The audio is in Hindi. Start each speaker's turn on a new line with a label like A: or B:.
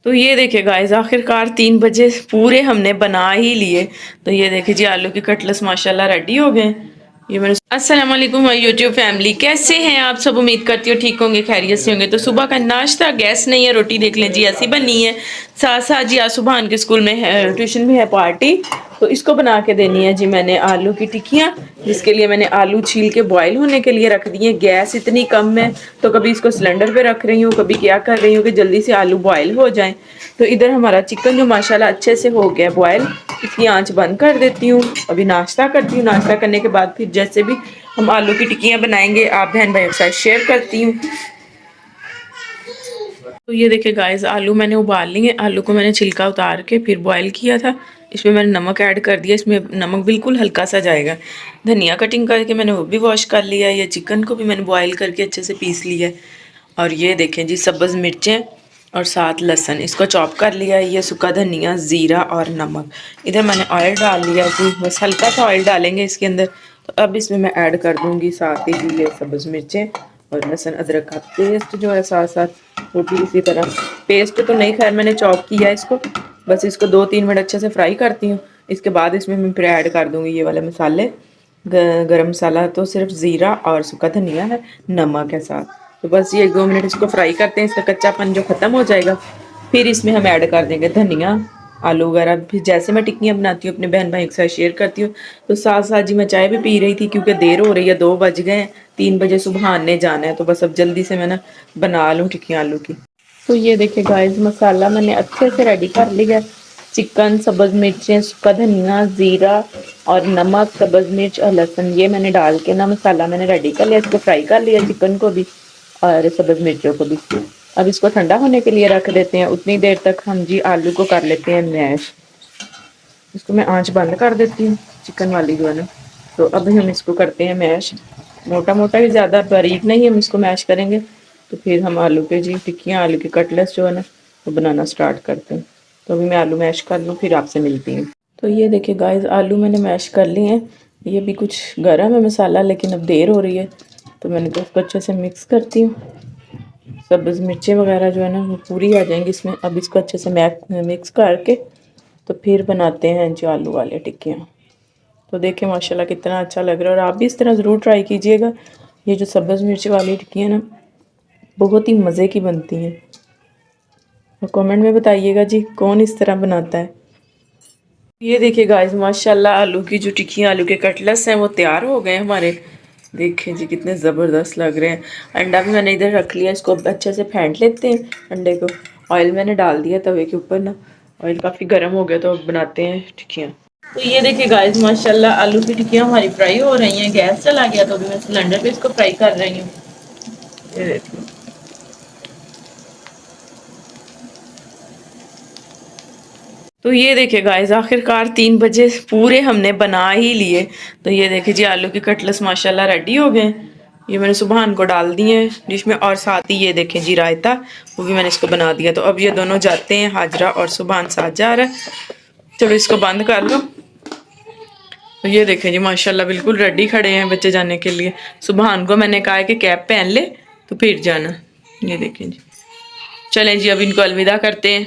A: तो ये देखिए गाइस, आखिरकार 3 बजे पूरे हमने बना ही लिए। तो ये देखिए जी, आलू के कटलेट्स माशाल्लाह रेडी हो गए। ये मैंने अस्सलाम वालेकुम माय यूट्यूब फैमिली, कैसे हैं आप सब? उम्मीद करती हो ठीक होंगे, खैरियत से होंगे। तो सुबह का नाश्ता, गैस नहीं है, रोटी देख लें जी ऐसी बनी है। साथ साथ जी आज सुबह के स्कूल में है, ट्यूशन में है पार्टी, तो इसको बना के देनी है जी मैंने आलू की टिक्कियाँ, जिसके लिए मैंने आलू छील के बॉईल होने के लिए रख दिए। गैस इतनी कम है तो कभी इसको सिलेंडर पे रख रही हूँ, कभी क्या कर रही हूँ कि जल्दी से आलू बॉईल हो जाएं। तो इधर हमारा चिकन जो माशाल्लाह अच्छे से हो गया बॉईल, इसकी आंच बंद कर देती हूँ। अभी नाश्ता करती हूँ, नाश्ता करने के बाद फिर जैसे भी हम आलू की टिक्कियाँ बनाएंगे आप बहन भाइयों के साथ शेयर करती हूँ। तो ये देखिए गाइस, आलू मैंने उबाल लिए। आलू को मैंने छिलका उतार के फिर बॉईल किया था। इसमें मैंने नमक ऐड कर दिया, इसमें नमक बिल्कुल हल्का सा जाएगा। धनिया कटिंग करके मैंने वो भी वॉश कर लिया है। ये चिकन को भी मैंने बॉईल करके अच्छे से पीस लिया है। और ये देखें जी, सब्ज़ मिर्चें और साथ लहसुन, इसको चॉप कर लिया है। ये सूखा धनिया, ज़ीरा और नमक। इधर मैंने ऑयल डाल लिया जी, बस हल्का सा ऑयल डालेंगे इसके अंदर। तो अब इसमें मैं ऐड कर दूँगी साथ ही जी ये सब्ज़ मिर्चें और लहसुन अदरक का पेस्ट जो है साथ साथ वो भी इसी तरह। पेस्ट तो नहीं, खैर मैंने चॉप किया है इसको, बस इसको 2-3 मिनट अच्छे से फ्राई करती हूँ। इसके बाद इसमें मैं फिर ऐड कर दूँगी ये वाले मसाले। गरम मसाला तो सिर्फ ज़ीरा और सूखा धनिया है, नमक है साथ। तो बस ये 1-2 मिनट इसको फ्राई करते हैं, इसका कच्चापन जो ख़त्म हो जाएगा फिर इसमें हम ऐड कर देंगे धनिया, आलू वगैरह। फिर जैसे मैं टिक्कियाँ बनाती हूँ अपने बहन भाई के साथ शेयर करती हूँ। तो साथ साथ जी मैं चाय भी पी रही थी क्योंकि देर हो रही है, 2 बज गए हैं, 3 बजे सुबह आने जाना है। तो बस अब जल्दी से मैं ना बना लूँ टिक्कियाँ आलू की। तो ये देखिए गाइस, मसाला मैंने अच्छे से रेडी कर लिया। चिकन, सब्ज़ मिर्चें, सूखा धनिया, ज़ीरा और नमक, सब्ज़ मिर्च और लहसुन, ये मैंने डाल के ना मसाला मैंने रेडी कर लिया। इसको फ्राई कर लिया, चिकन को भी और सब्ज़ मिर्चों को भी। अब इसको ठंडा होने के लिए रख देते हैं। उतनी देर तक हम जी आलू को कर लेते हैं मैश। इसको मैं आंच बंद कर देती हूँ, चिकन वाली जो है ना। तो अभी हम इसको करते हैं मैश, मोटा मोटा ही, ज़्यादा बारीक नहीं हम इसको मैश करेंगे। तो फिर हम आलू के जी टिक्कियाँ, आलू के कटलेट्स जो है ना वो बनाना स्टार्ट करते हैं। तो अभी मैं आलू मैश कर लूँ, फिर आपसे मिलती हूँ। तो ये देखिए गाइस, आलू मैंने मैश कर लिए हैं। ये भी कुछ गर्म है मसाला, लेकिन अब देर हो रही है तो मैंने तो उसको अच्छे से मिक्स करती हूँ। सब्ज़ मिर्चें वगैरह जो है ना वो पूरी आ जाएंगी इसमें। अब इसको अच्छे से मिक्स करके तो फिर बनाते हैं जो आलू वाले टिक्कियाँ। तो देखें माशाल्लाह कितना अच्छा लग रहा है, और आप भी इस तरह ज़रूर ट्राई कीजिएगा। ये जो सब्ज़ मिर्च वाली टिक्कियाँ ना बहुत ही मज़े की बनती हैं। और कमेंट में बताइएगा जी कौन इस तरह बनाता है। ये देखिए गाइस, माशाल्लाह आलू की जो टिक्कियाँ, आलू के कटलेट्स हैं वो तैयार हो गए हमारे। देखें जी कितने ज़बरदस्त लग रहे हैं। अंडा भी मैंने इधर रख लिया, इसको अच्छे से फेंट लेते हैं अंडे को। ऑयल मैंने डाल दिया तवे के ऊपर ना, ऑयल काफ़ी गर्म हो गया। तो अब बनाते हैं टिक्कियाँ। तो ये देखिए गाइस, माशाल्लाह आलू की टिक्कियाँ हमारी फ्राई हो रही हैं। गैस चला गया तो अभी मैं सिलेंडर पे इसको फ्राई कर रही हूँ। ये देखिए, तो ये देखिए गाइस, आखिरकार 3 बजे पूरे हमने बना ही लिए। तो ये देखिए जी, आलू के कटलेट्स माशाल्लाह रेडी हो गए। ये मैंने सुबहान को डाल दिए डिश में, और साथ ही ये देखें जी रायता, वो भी मैंने इसको बना दिया। तो अब ये दोनों जाते हैं, हाजरा और सुबहान साथ जा रहा है। चलो इसको बंद कर लो। तो ये देखें जी माशाल्लाह बिल्कुल रेडी खड़े हैं बच्चे जाने के लिए। सुबहान को मैंने कहा है कि कैप पहन ले तो फिर जाना। ये देखें जी, चलें जी अब इनको अलविदा करते हैं।